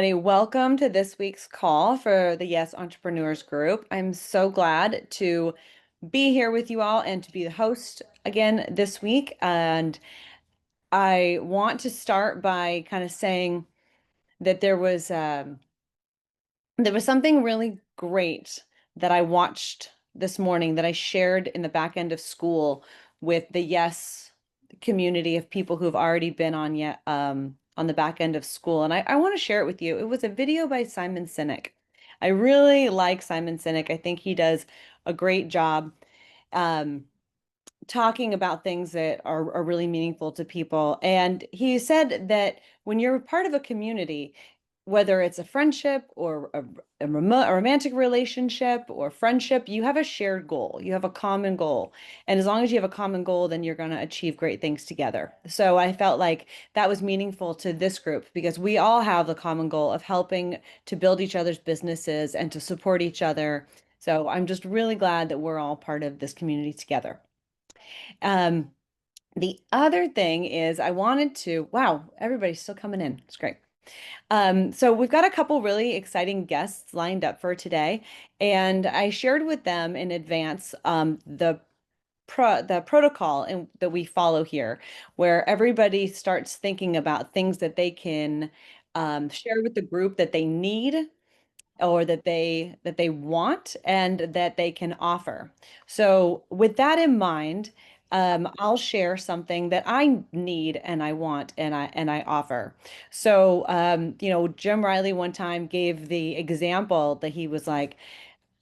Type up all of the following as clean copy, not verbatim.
Welcome to this week's call for the Yes Entrepreneurs Group. I'm so glad to be here with you all and to be the host again this week. And I want to start by kind of saying that there was something really great that I watched this morning that I shared in the back end of SKOOL with the Yes community of people who've already been on the back end of SKOOL. And I want to share it with you. It was a video by Simon Sinek. I really like Simon Sinek. I think he does a great job. Um, talking about things that are really meaningful to people. And he said that when you're part of a community, whether it's a friendship or a romantic relationship or friendship, you have a shared goal. You have a common goal. And as long as you have a common goal, then you're going to achieve great things together. So I felt like that was meaningful to this group because we all have the common goal of helping to build each other's businesses and to support each other. So I'm just really glad that we're all part of this community together. Um, the other thing is wow, everybody's still coming in. It's great. So we've got a couple really exciting guests lined up for today, and I shared with them in advance the protocol that we follow here, where everybody starts thinking about things that they can share with the group that they need or that they want and that they can offer. So with that in mind, I'll share something that I need and I want and I offer. So Jim Riley one time gave the example that he was like,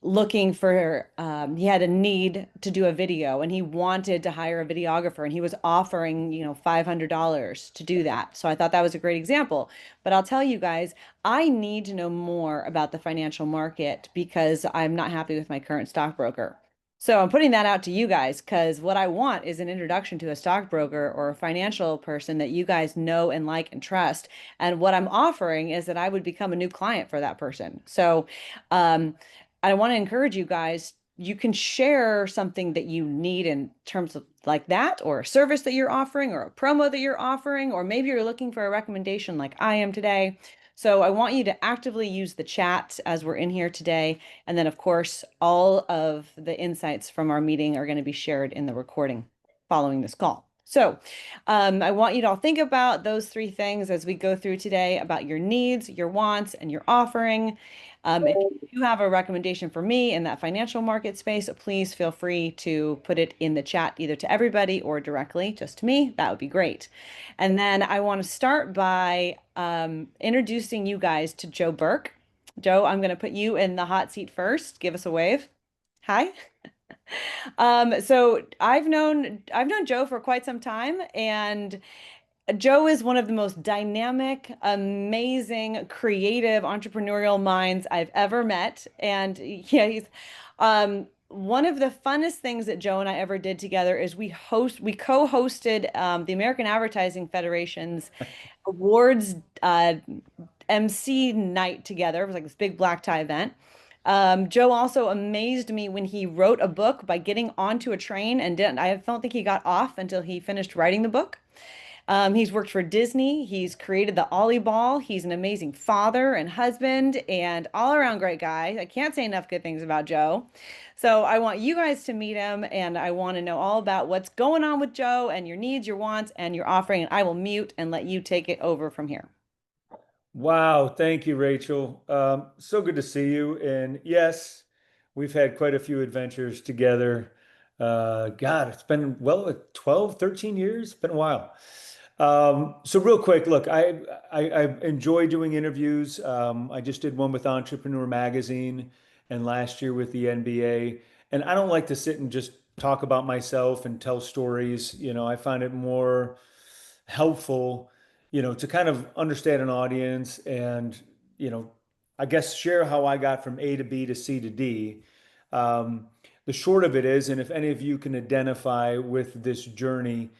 looking for he had a need to do a video and he wanted to hire a videographer and he was offering $500 to do that. So I thought that was a great example. But I'll tell you guys, I need to know more about the financial market because I'm not happy with my current stockbroker. So I'm putting that out to you guys because what I want is an introduction to a stockbroker or a financial person that you guys know and like and trust. And what I'm offering is that I would become a new client for that person. So um, I want to encourage you guys. You can share something that you need in terms of like that, or a service that you're offering, or a promo that you're offering, or maybe you're looking for a recommendation like I am today. So I want you to actively use the chat as we're in here today. And then, of course, all of the insights from our meeting are going to be shared in the recording following this call. So I want you to all think about those three things as we go through today about your needs, your wants, and your offering. If you have a recommendation for me in that financial market space, please feel free to put it in the chat either to everybody or directly just to me. That would be great. And then I want to start by introducing you guys to Joe Burke. Joe, I'm going to put you in the hot seat first. Give us a wave. Hi. So I've known Joe for quite some time, and Joe is one of the most dynamic, amazing, creative, entrepreneurial minds I've ever met. And yeah, he's one of the funnest things that Joe and I ever did together is we co-hosted the American Advertising Federation's awards MC night together. It was like this big black tie event. Joe also amazed me when he wrote a book by getting onto a train and didn't. I don't think he got off until he finished writing the book. He's worked for Disney. He's created the Ollyball. He's an amazing father and husband and all around great guy. I can't say enough good things about Joe. So I want you guys to meet him and I want to know all about what's going on with Joe and your needs, your wants, and your offering. And I will mute and let you take it over from here. Wow, thank you, Rachel. So good to see you. And yes, we've had quite a few adventures together. God, it's been like 12, 13 years. It's been a while. So real quick, look, I enjoy doing interviews. I just did one with Entrepreneur Magazine and last year with the NBA. And I don't like to sit and just talk about myself and tell stories. I find it more helpful, to kind of understand an audience and, you know, I guess share how I got from A to B to C to D. Um, the short of it is, and if any of you can identify with this journey,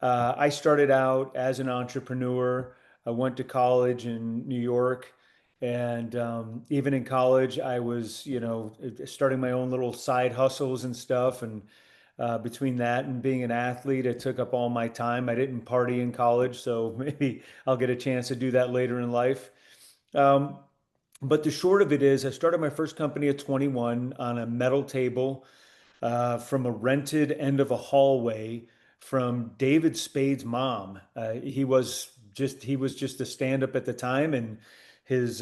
I started out as an entrepreneur. I went to college in New York. And even in college, I was, starting my own little side hustles and stuff. And between that and being an athlete, it took up all my time. I didn't party in college, so maybe I'll get a chance to do that later in life. Um, but the short of it is, I started my first company at 21 on a metal table from a rented end of a hallway from David Spade's mom. He was just a stand-up at the time, and his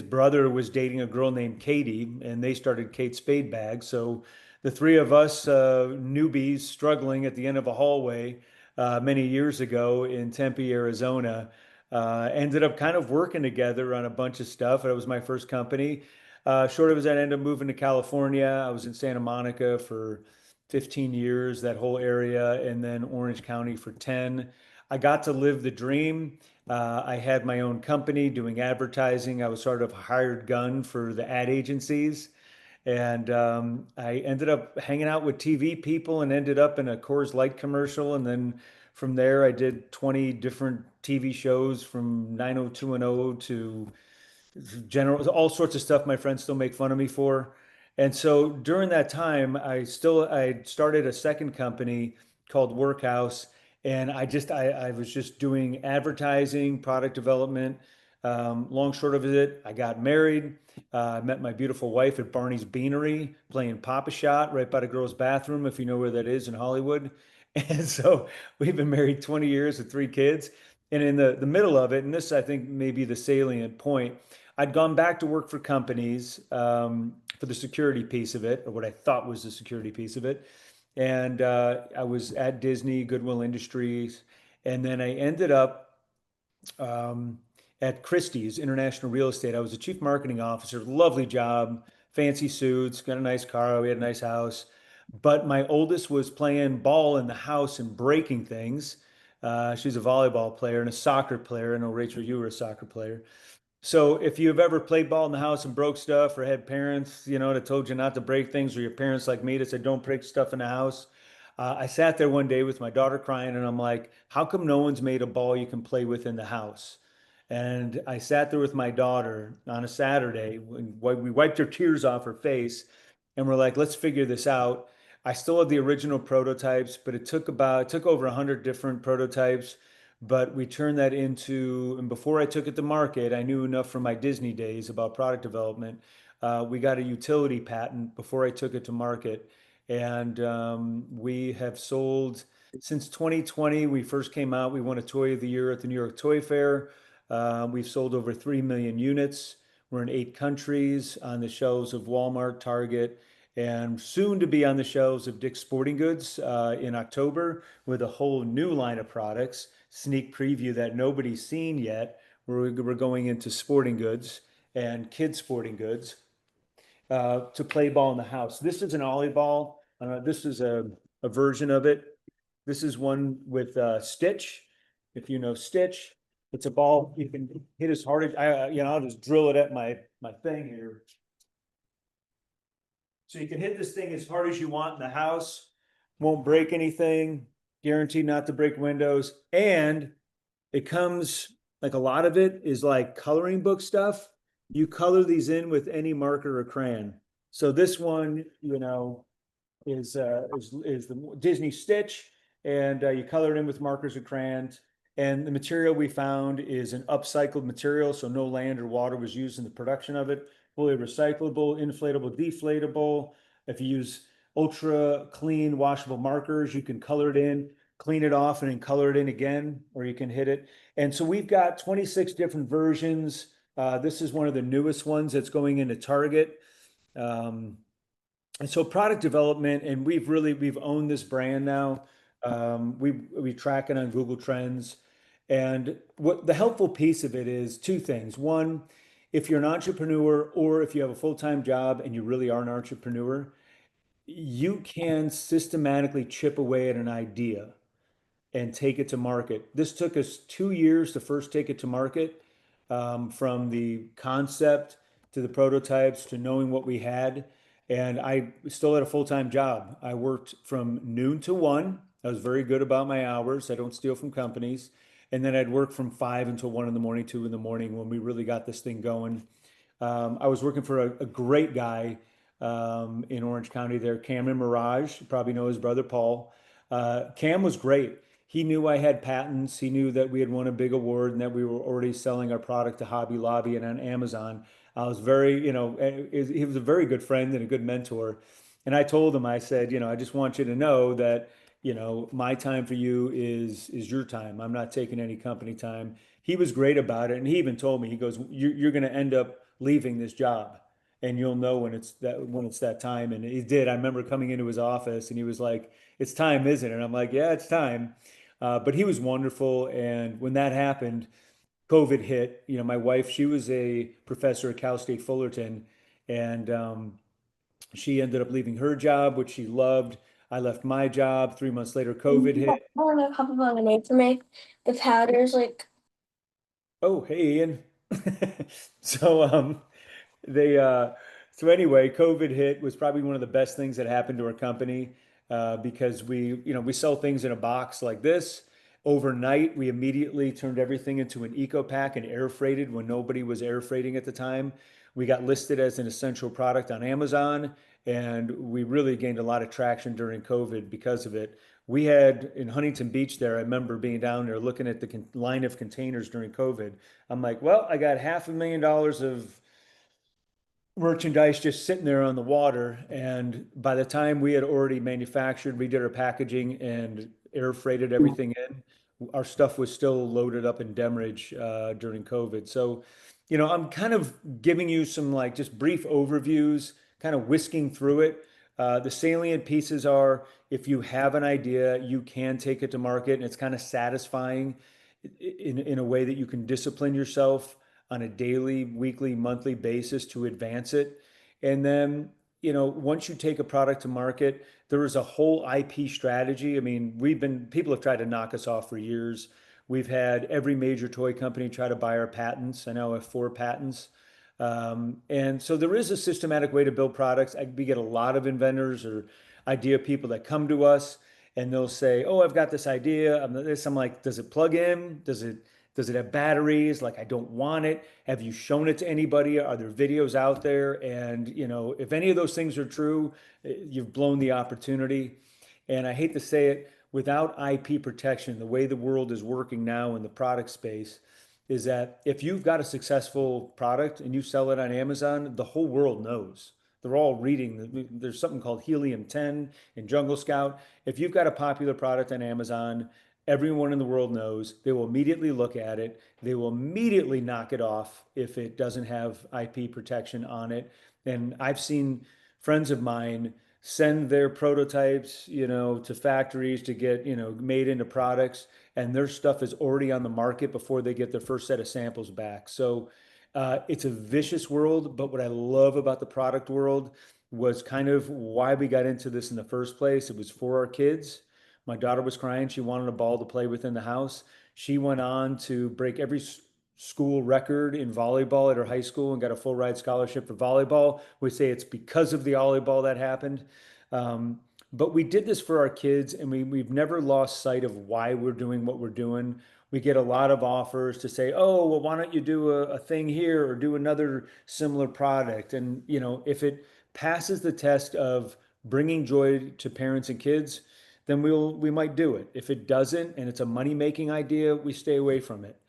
brother was dating a girl named Katie, and they started Kate Spade Bags. So the three of us newbies struggling at the end of a hallway many years ago in Tempe, Arizona, ended up kind of working together on a bunch of stuff. It was my first company. Short of it, I ended up moving to California. I was in Santa Monica for 15 years, that whole area, and then Orange County for 10. I got to live the dream. I had my own company doing advertising. I was sort of a hired gun for the ad agencies. And I ended up hanging out with TV people and ended up in a Coors Light commercial. And then from there, I did 20 different TV shows from 90210 to general, all sorts of stuff my friends still make fun of me for. And so during that time, I started a second company called Workhouse, and I was just doing advertising, product development. Long short of it, I got married. I met my beautiful wife at Barney's Beanery, playing Papa Shot right by the girls' bathroom, if you know where that is in Hollywood. And so we've been married 20 years with three kids. And in the middle of it, and this I think may be the salient point, I'd gone back to work for companies for the security piece of it, or what I thought was the security piece of it. And I was at Disney, Goodwill Industries, and then I ended up um, at Christie's International Real Estate. I was a chief marketing officer, lovely job, fancy suits, got a nice car, we had a nice house. But my oldest was playing ball in the house and breaking things. She's a volleyball player and a soccer player. I know, Rachel, you were a soccer player. So if you've ever played ball in the house and broke stuff or had parents, that told you not to break things, or your parents like me that said don't break stuff in the house, I sat there one day with my daughter crying, and I'm like, how come no one's made a ball you can play with in the house? And I sat there with my daughter on a Saturday when we wiped her tears off her face, and we're like, let's figure this out. I still have the original prototypes, but it took over 100 different prototypes, but we turned that into, and before I took it to market, I knew enough from my Disney days about product development. We got a utility patent before I took it to market. And we have sold since 2020. We first came out, we won a Toy of the Year at the New York Toy Fair. We've sold over 3 million units. We're in 8 countries on the shelves of Walmart, Target, and soon to be on the shelves of Dick's Sporting Goods in October with a whole new line of products. Sneak preview that nobody's seen yet. We're going into sporting goods and kids sporting goods to play ball in the house. This is an Ollyball. This is a version of it. This is one with Stitch. If you know Stitch, it's a ball you can hit as hard as I'll just drill it at my thing here. So you can hit this thing as hard as you want in the house, won't break anything, guaranteed not to break windows. And it comes, like, a lot of it is like coloring book stuff. You color these in with any marker or crayon. So this one, is the Disney Stitch, and you color it in with markers or crayons. And the material we found is an upcycled material, so no land or water was used in the production of it. Fully recyclable, inflatable, deflatable. If you use ultra clean washable markers, you can color it in, clean it off, and then color it in again, or you can hit it. And so we've got 26 different versions. This is one of the newest ones that's going into Target. Um, and so product development, and we've owned this brand now. We track it on Google Trends. And what the helpful piece of it is two things. One, if you're an entrepreneur or if you have a full-time job and you really are an entrepreneur, you can systematically chip away at an idea and take it to market. This took us 2 years to first take it to market, from the concept to the prototypes to knowing what we had. And I still had a full-time job. I worked from noon to 1. I was very good about my hours. I don't steal from companies. And then I'd work from 5 until 1 in the morning, 2 in the morning when we really got this thing going. I was working for a great guy in Orange County there, Cameron Mirage. You probably know his brother Paul. Cam was great. he knew I had patents. He knew that we had won a big award and that we were already selling our product to Hobby Lobby and on Amazon. I was very, he was a very good friend and a good mentor. And I told him, I said, I just want you to know that, my time for you is your time. I'm not taking any company time. He was great about it, and he even told me, he goes, you're going to end up leaving this job, and you'll know when it's that time. And he did. I remember coming into his office, and he was like, "It's time, isn't it?" And I'm like, "Yeah, it's time." But he was wonderful, and when that happened, COVID hit. My wife, she was a professor at Cal State Fullerton, and she ended up leaving her job, which she loved. I left my job. 3 months later, COVID I hit. want a couple of lemonade for me. The powder's like Oh, hey, Ian. So, they so anyway, COVID hit was probably one of the best things that happened to our company because we sell things in a box like this. Overnight, we immediately turned everything into an eco pack and air freighted when nobody was air freighting at the time. We got listed as an essential product on Amazon, and we really gained a lot of traction during COVID because of it. We had in Huntington Beach there, I remember being down there looking at the line of containers during COVID. I'm like, well, I got $500,000 of merchandise just sitting there on the water. And by the time we had already manufactured, we did our packaging and air freighted everything in, our stuff was still loaded up in demurrage during COVID. So, I'm kind of giving you some like just brief overviews, kind of whisking through it. The salient pieces are if you have an idea, you can take it to market, and it's kind of satisfying in a way that you can discipline yourself on a daily, weekly, monthly basis to advance it. And then, once you take a product to market, there is a whole IP strategy. I mean, people have tried to knock us off for years. We've had every major toy company try to buy our patents. I now have 4 patents. And so there is a systematic way to build products. We get a lot of inventors or idea people that come to us and they'll say, "Oh, I've got this idea. I'm like, does it plug in? Does it have batteries? Like, I don't want it. Have you shown it to anybody? Are there videos out there?" And, if any of those things are true, you've blown the opportunity. And I hate to say it, without IP protection, the way the world is working now in the product space is that if you've got a successful product and you sell it on Amazon, the whole world knows. They're all reading. There's something called Helium 10 in Jungle Scout. If you've got a popular product on Amazon, everyone in the world knows. They will immediately look at it. They will immediately knock it off if it doesn't have IP protection on it. And I've seen friends of mine send their prototypes, to factories to get, made into products, and their stuff is already on the market before they get their first set of samples back. So it's a vicious world, but what I love about the product world was kind of why we got into this in the first place. It was for our kids. My daughter was crying. She wanted a ball to play with in the house. She went on to break every school record in volleyball at her high school and got a full ride scholarship for volleyball. We say it's because of the Ollyball that happened. Um, but we did this for our kids, and we've never lost sight of why we're doing what we're doing. We get a lot of offers to say, "Oh, well, why don't you do a thing here or do another similar product?" And, if it passes the test of bringing joy to parents and kids, then we might do it. If it doesn't and it's a money making idea, we stay away from it.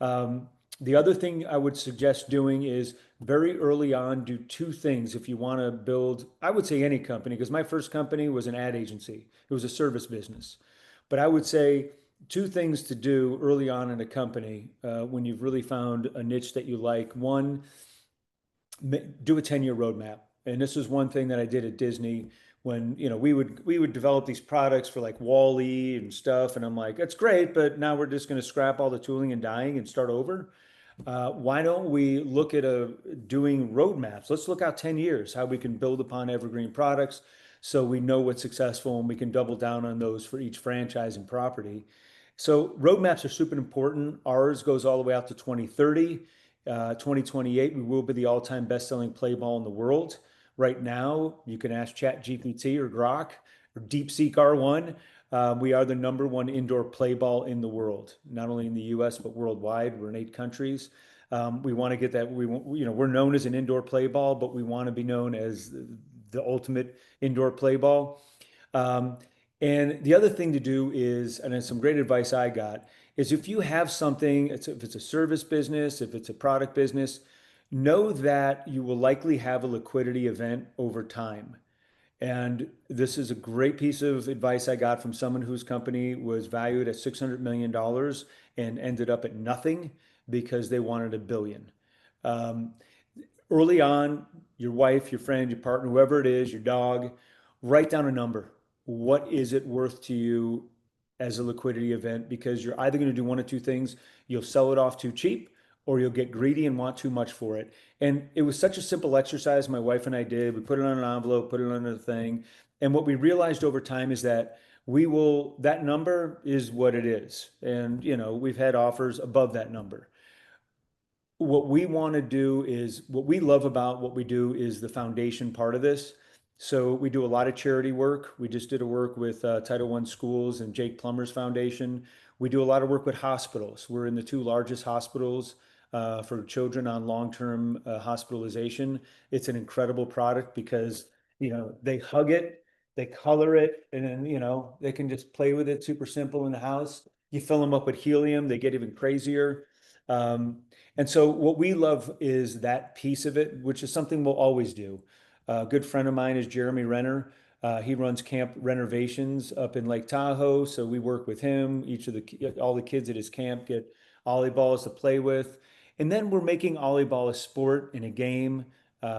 Um, the other thing I would suggest doing is very early on do two things if you want to build, I would say any company, because my first company was an ad agency. It was a service business. But I would say two things to do early on in a company when you've really found a niche that you like. One, do a 10-year roadmap. And this was one thing that I did at Disney when, we would develop these products for like Wall-E and stuff. And I'm like, that's great, but now we're just going to scrap all the tooling and dying and start over. Why don't we look at doing roadmaps? Let's look out 10 years, how we can build upon evergreen products so we know what's successful and we can double down on those for each franchise and property. So roadmaps are super important. Ours goes all the way out to 2030. 2028, we will be the all-time best-selling play ball in the world. Right now, you can ask ChatGPT or Grok or DeepSeek R1. We are the number one indoor play ball in the world, not only in the US, but worldwide. We're in 8 countries. We want to get that. We're known as an indoor play ball, but we want to be known as the ultimate indoor play ball. Um, And the other thing to do is, and it's some great advice I got, is if you have something, if it's a service business, if it's a product business, know that you will likely have a liquidity event over time. And this is a great piece of advice I got from someone whose company was valued at $600 million dollars and ended up at nothing because they wanted a billion. Um, Early on, your wife, your friend, your partner, whoever it is, your dog, write down a number. What is it worth to you as a liquidity event? Because you're either going to do one of two things. You'll sell it off too cheap, or you'll get greedy and want too much for it. And it was such a simple exercise my wife and I did. We put it on an envelope, put it on a thing. And what we realized over time is that that number is what it is. And, we've had offers above that number. What we want to do is what we love about what we do is the foundation part of this. So we do a lot of charity work. We just did a work with Title I schools and Jake Plummer's foundation. We do a lot of work with hospitals. We're in the two largest hospitals for children on long-term hospitalization. It's an incredible product because, they hug it, they color it, and then, they can just play with it super simple in the house. You fill them up with helium, they get even crazier. Um, and so what we love is that piece of it, which is something we'll always do. A good friend of mine is Jeremy Renner. He runs camp renovations up in Lake Tahoe. So we work with him. All the kids at his camp get Ollieballs to play with. And then we're making Ollyball a sport and a game.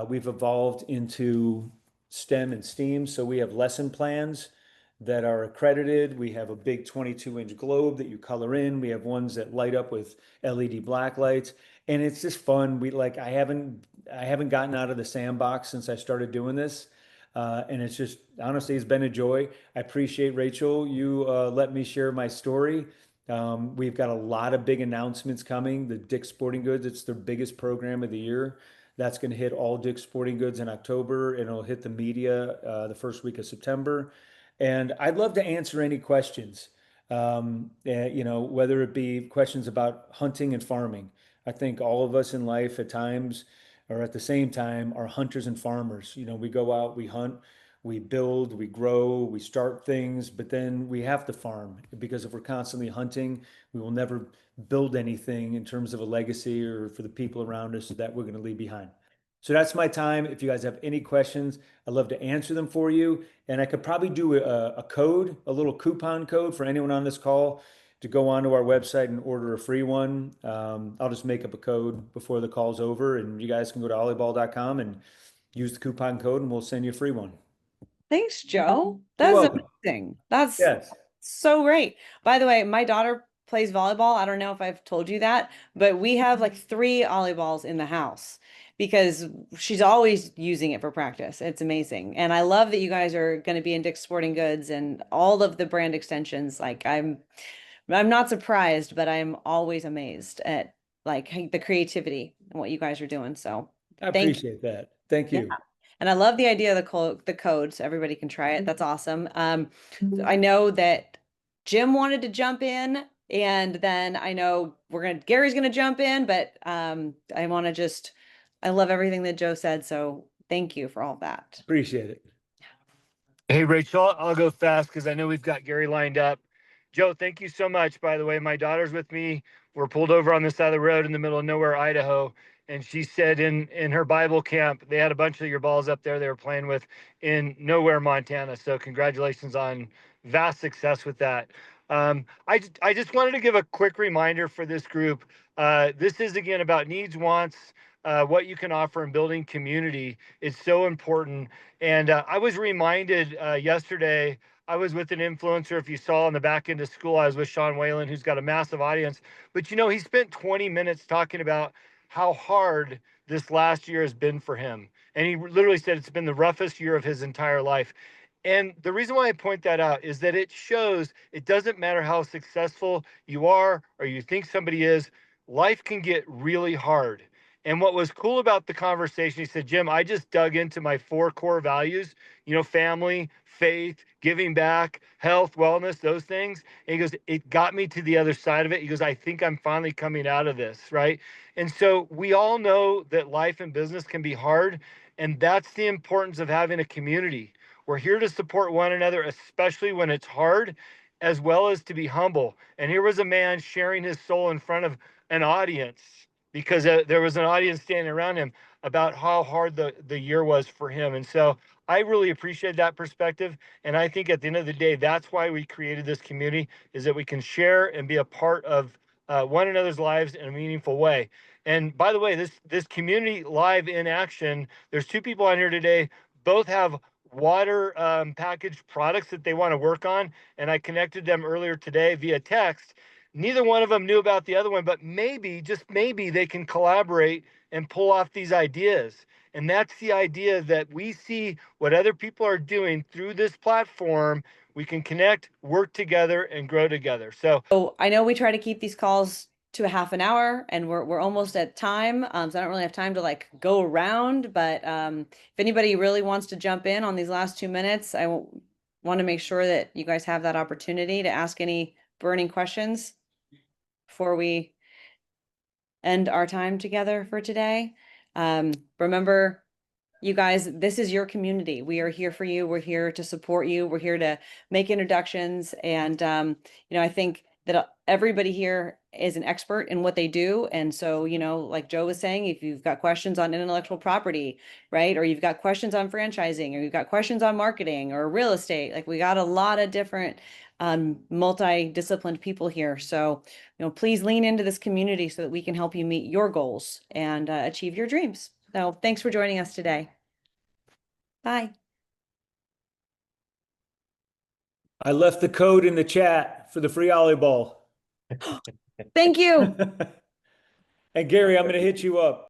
We've evolved into STEM and STEAM. So we have lesson plans that are accredited. We have a big 22-inch globe that you color in. We have ones that light up with LED black lights, and it's just fun. I haven't gotten out of the sandbox since I started doing this, and it's just honestly it's been a joy. I appreciate Rachel. You let me share my story. We've got a lot of big announcements coming. The Dick's Sporting Goods, it's their biggest program of the year. That's going to hit all Dick's Sporting Goods in October, and it'll hit the media the first week of September. And I'd love to answer any questions, whether it be questions about hunting and farming. I think all of us in life at times, or at the same time, are hunters and farmers. We go out, we hunt, we build, we grow, we start things, but then we have to farm because if we're constantly hunting, we will never build anything in terms of a legacy or for the people around us that we're going to leave behind. So that's my time. If you guys have any questions, I'd love to answer them for you. And I could probably do a code, a little coupon code for anyone on this call to go onto our website and order a free one. I'll just make up a code before the call's over, and you guys can go to ollyball.com and use the coupon code, and we'll send you a free one. Thanks, Joe. You're That's welcome. amazing. That's Yes. so great. By the way, my daughter plays volleyball. I don't know if I've told you that, but we have like 3 Ollieballs in the house because she's always using it for practice. It's amazing. And I love that you guys are going to be in Dick's Sporting Goods and all of the brand extensions. Like I'm not surprised, but I'm always amazed at like the creativity and what you guys are doing. So I thank appreciate that. Thank yeah. you. And I love the idea of the code so everybody can try it. That's awesome. I know that Jim wanted to jump in, and then I know Gary's gonna jump in, but I love everything that Joe said, so thank you for all that. Appreciate it. Hey, Rachel, I'll go fast because I know we've got Gary lined up. Joe, thank you so much. By the way, my daughter's with me. We're pulled over on the side of the road in the middle of nowhere, Idaho. And she said in her Bible camp, they had a bunch of your balls up there they were playing with in nowhere, Montana. So congratulations on vast success with that. I just wanted to give a quick reminder for this group. This is, again, about needs, wants, what you can offer in building community is so important. And I was reminded yesterday, I was with an influencer. If you saw on the back end of SKOOL, I was with Sean Whalen, who's got a massive audience. But, he spent 20 minutes talking about how hard this last year has been for him. And he literally said it's been the roughest year of his entire life. And the reason why I point that out is that it shows it doesn't matter how successful you are or you think somebody is, life can get really hard. And what was cool about the conversation, he said, Jim, I just dug into my 4 core values, family, faith, giving back, health, wellness, those things. And he goes, it got me to the other side of it. He goes, I think I'm finally coming out of this, right? And so we all know that life and business can be hard. And that's the importance of having a community. We're here to support one another, especially when it's hard, as well as to be humble. And here was a man sharing his soul in front of an audience, because there was an audience standing around him, about how hard the year was for him. And so I really appreciate that perspective. And I think at the end of the day, that's why we created this community, is that we can share and be a part of one another's lives in a meaningful way. And by the way, this community live in action, there's two people on here today, both have water packaged products that they want to work on. And I connected them earlier today via text. Neither one of them knew about the other one, but maybe, just maybe, they can collaborate and pull off these ideas. And that's the idea, that we see what other people are doing through this platform. We can connect, work together, and grow together. So I know we try to keep these calls to a half an hour, and we're almost at time. So I don't really have time to like go around, but if anybody really wants to jump in on these last 2 minutes, I want to make sure that you guys have that opportunity to ask any burning questions before we end our time together for today. Remember, you guys, this is your community. We are here for you. We're here to support you. We're here to make introductions. And, I think that everybody here is an expert in what they do. And so, like Joe was saying, if you've got questions on intellectual property, right? Or you've got questions on franchising, or you've got questions on marketing or real estate, like we got a lot of different multi-disciplined people here. So, please lean into this community so that we can help you meet your goals and achieve your dreams. So thanks for joining us today. Bye. I left the code in the chat for the free Ollyball. Thank you. And Gary, I'm going to hit you up.